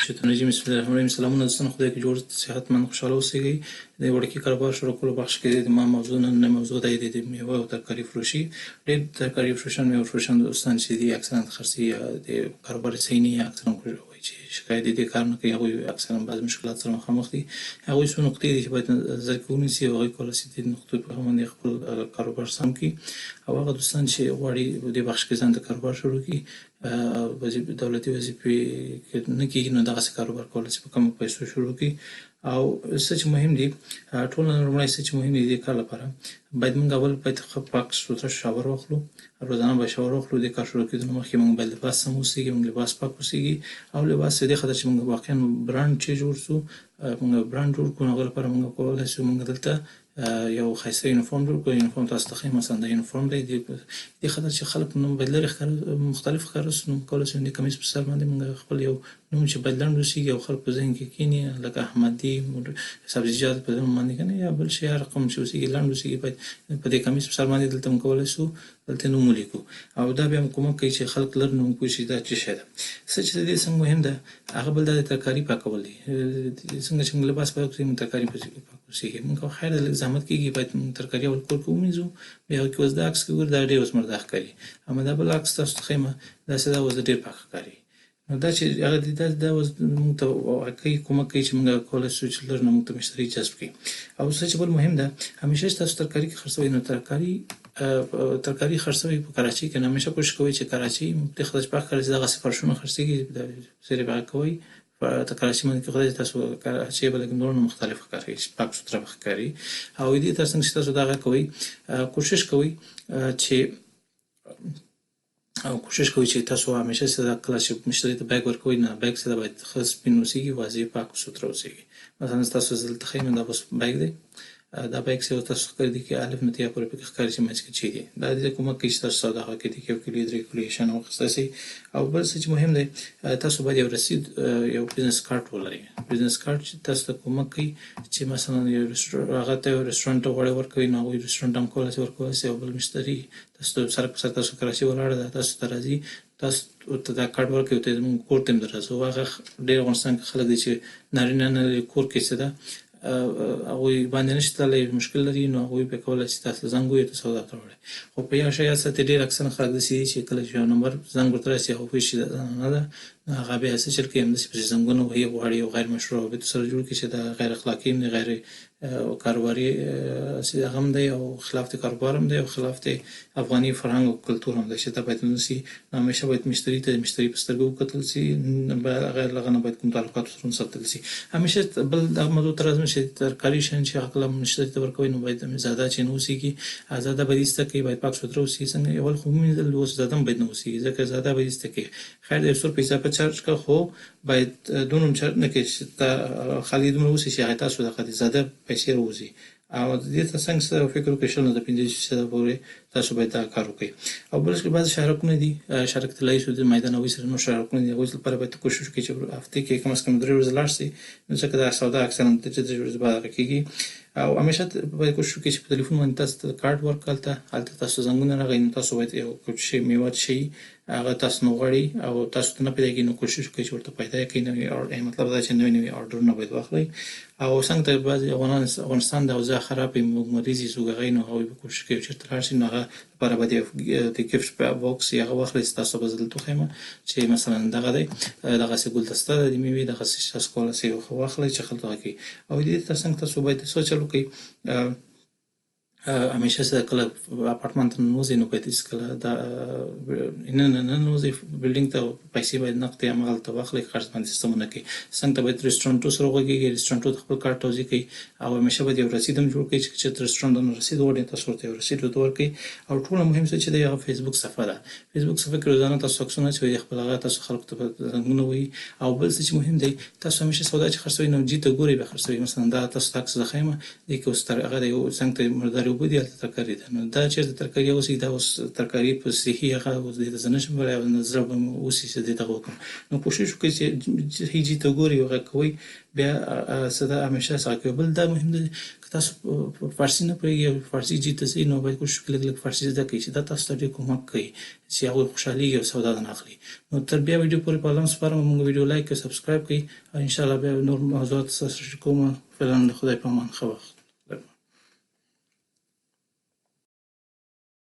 شیطان رجیم بسم الله الرحمن الرحیم. سلامونه دوستان، خدای کې جوړ صحتمند خوشاله اوسئ. د وړکي کاروبار شروع کولو بخش کې د ما موضوع نن موضوع د میوه او ترکاري فروشي. ډېر ترکاري فروشان میوه فروشان دوستان چې دي اکثرا خرڅي د کاروبار صحیح نه اکثرا وایي چې شکایت دي کار نه کوي، هغوی اکثرا بعض مشکلات سره مخامخ دي. هغوی څو نقطې دي چې باید نظر کې ونیسي او هغوی کولی شي د نقطو په باندې خپل کاروبار سم کړي. او هغه دوستان چې غواړي د بخش کې ځان د کاروبار شروع کړي دولتي وظیفې نه کېږي، نو دغسې کاروبار کولی شي په کمو پیسو شروع کړي. او څه چې مهم دي، ټول نه لومړی څه چې مهم دي د کار لپاره باید موږ اول باید ښه پاک سوتره شاور واخلو. روزانه باید شاور واخلو. د کار شروع کېدو نه مخکې موږ باید لباس سم اوسېږي، موږ لباس پاک اوسېږي. او لباس دې خاطر چې موږ واقعا برانډ چې جوړ سو، موږ برانډ جوړ کړو، هغه لپاره موږ کولی شو موږ دلته یو ښایسته یونیفورم جوړ کړو. یونیفورم تاسو ته ښیي، مثلا دا یونیفورم دی، دې خاطر چې خلک نو باید لرې مختلف ښکاره سو، نو کولی شو د کمیس په سر باندې موږ خپل یو نوم چې باید لنډ اوسېږي او خلک په ذهن کې کښېني، لکه احمد دی، سبزیجات په نوم باندې که نه، یا بل شی هر رقم چې اوسېږي لنډ اوسېږي، باید په دې کمیس په سر باندې دلته موږ کولی شو دلته نوم ولیکو. او دا بیا کومک کوي چې خلک لر نوم پوه شي دا څه شی ده. څه چې د دې څنګه مهم ده هغه بل دا د ترکاري پاکول دي. څنګه چې موږ لباس پاک کړو، موږ ترکاري پاک اوسېږي. موږ خیر د لږ زحمت کېږي، باید موږ ترکاري اول کور کې ومینځو، بیا هغې کې اوس دا عکس کې ګورو دا ډېر اوس مرده ښکاري، اما دا بل عکس تاسو ته ښیمه داسې دا اوس ډېر پاک ښکاري. نو دا چې هغه دي دا اوس موږ ته کوي کومک کوي چې موږ کولی شو چې لږ نه موږ ته مشتري جذب کړي. او څه چې بل مهم ده، همیشه چې تاسو ترکاري کې خرڅوئ نو ترکاري خرڅوئ په کراچۍ کې، نو همیشه کوشش کوئ چې کراچۍ د خدای پاک کراچۍ دغسې فرشونه خرڅېږي زیرې به کوئ په کراچۍ باندې کې خدای تاسو کراچۍ به لږ نور نه مختلف ښکاري، پاک سوتره به ښکاري. او دې تر څنګ چې تاسو دغه کوئ کوشش کوئ چې تاسو همیشه چې کله چې مشتري ته بیګ ورکوئ، نه بیګ سره باید ښه سپین اوسېږي، واضح پاک سوتره اوسېږي. مثلا تاسو دلته ښیم دا بس بیګ دی، دا بیګ چې تاسو ښکاري دي کې الف نه تیا پورې پکې ښکاري چې منځ کې چی دي. دا دې کومک کوي چې تاسو سودا کې دي کې 1 کیلو 3 کیلو شان واخیستی شئ. او بل څه چې مهم دی، تاسو باید یو رسید یو بزنس کارت ولرئ. بزنس کارت چې تاسو ته کومک کوي چې مثلا یو هغه ته یو رسټورانټ ته غواړئ ورکوئ، نو هغوی رسټورانټ هم کولی شي ورکولی شي. او بل مشتري تاسو سره په سر تاسو کراچۍ ولاړه ده، تاسو ته راځي، تاسو ته دا کارت ورکوي، ته زموږ کور ته هم درځو. هغه ډېر افغانستان کې خلک دي چې نارینه نه لري، کور کې څه ده هغوی باندې نشي تللی، مشکل لري، نو هغوی به کولی شي تاسو زنګ ووهي ته سودا ته وړئ. خو په یو شی یاد ساتئ، ډېر اکثره خلک داسې دي چې کله چې یو نمبر زنګ ورته راسي هغه پوه شي دا نه ده، نو هغه بیا څه چل کوي، همداسې پسې زنګونه وهي، غواړي یو غیر مشروع رابطو سره جوړ کړي چې دا غیر اخلاقي هم دی، غیر کاروباري هغه هم دی، او خلاف د کاروبار هم دی، او خلاف د افغاني فرهنګ او کلتور هم دی چې دا باید ونسي. نو همیشه باید مشتري ته د مشتري په سترګو وکتل سي، غیر له هغه نه باید کوم تعلقات ورسره وساتل سي. همیشه بل دغه موضوع ته راځم چې ترکاري شیان چې هغه کله مشتري ته ورکوئ نو باید زیاده چې نه اوسېږي، زیاده باید ایسته کړئ، باید پاک سوتره اوسېږي. څنګه اول خو ومینځل، اوس زیاده هم باید نه اوسېږي، ځکه زیاده باید ایسته کړئ. خیر د 100 روپۍ اضافه چارج کړه، خو باید دونه هم چارج نه کړئ چې خالي دومره اوسي چې هغې تاسو دغه زیاده پیسې راوځي. او د دې تر څنګ سره فکر وکړئ 0 نه تر 50% پورې تاسو باید دا کار وکړئ. او بل چې بعضې شهرکونه دي، شهرک طلایي سود میدان هغوی سره نور شهرکونه دي، هغوی لپاره باید کوشش وکړئ چې هفتې کې کم از کم 3 ورځې لاړ شئ، نو ځکه دا سودا اکثرا 3 ورځې بعد هغه کېږي. او همیشه باید کوشش وکړئ چې په تلیفون باندې تاسو ته کارت ورکړه، هلته تاسو زنګونه راغی، نو تاسو باید یو کوم شی میوه شي هغه تاسو نه غواړئ او تاسو ته نه پیدا کېږي، نو کوشش وکړئ چې ورته پیدا کړئ. نوي مطلب دا چې نوي اورډرونه باید واخلئ. او څنګه ته بعضې افغانستان د اوضاع خراب وي، مریض یې څوک هغوی، نو هغوی به کوشش کوي چېرته لاړ شي، نو هغه لپاره باید د ګفټ باکس یا هغه واخلئ چې تاسو به زه دلته وښیم چې مثلا دغه دی، دغسې ګلدسته ده د میوې، دغسې تاسو کولی شئ واخلئ چې خلک هغه کوي. او دې تر څنګ تاسو باید څه چل وکړئ، همیشه چې کله اپارتمان ته ننوځئ نو باید هېڅکله دا نه ننوځئ بلډینګ ته، پیسې باید نقد یا همغلته واخلئ، قرض باندې سیستم ونه کړئ. څنګ ته باید رسټورانټو سره وغږېږئ، رسټورانټو ته خپل کارت توضیح کړئ. او همیشه باید یو رسید هم جوړ کړئ چې چېرته رسټورانټ نه رسید غواړئ تاسو ورته یو رسید ورته ورکړئ. او ټوله مهم څه چې دی هغه فیسبوک صفحه ده. فیسبوک صفحه کې روزانه تاسو عکسونه اچوئ، خپل هغه تاسو خلکو ته زنګونه وهئ. او بل څه چې مهم دی، تاسو همیشه سودا چې خرڅوئ نو جي ته ګورئ بیا خرڅوئ. مثلا دا تاسو ته عکس زه ښیمه، دې کې اوس هغه دی څنګ ته مرداري اوبه دي هلته ترکاري ده. نو دا چېرته ترکاري اوسي، دا اوس ترکاري په صحي هغه اوس دې ته زه نشم ویلی او زړه به مې اوسي چې دې دغه وکړم. نو کوشش وکړئ چې هجې ته ګورئ او هغه کوئ بیا څه ده همیشه هغه کوئ. بل دا مهم دی که تاسو فارسي نه پوهېږئ او فارسي هجې ته ځئ نو باید کوشش وکړئ لږ لږ فارسي زده کړئ چې دا تاسو ته ډېر کومک کوي چې هغوی خوشحالېږي او سودا نه اخلي. نو تر بیا ویډیو پورې په الله سپارم. موږ ویډیو لایک او سبسکرایب کړئ او انشاءالله بیا نور موضوعات سره شریکوم. فعلا د خدای په امان. ښه وخت.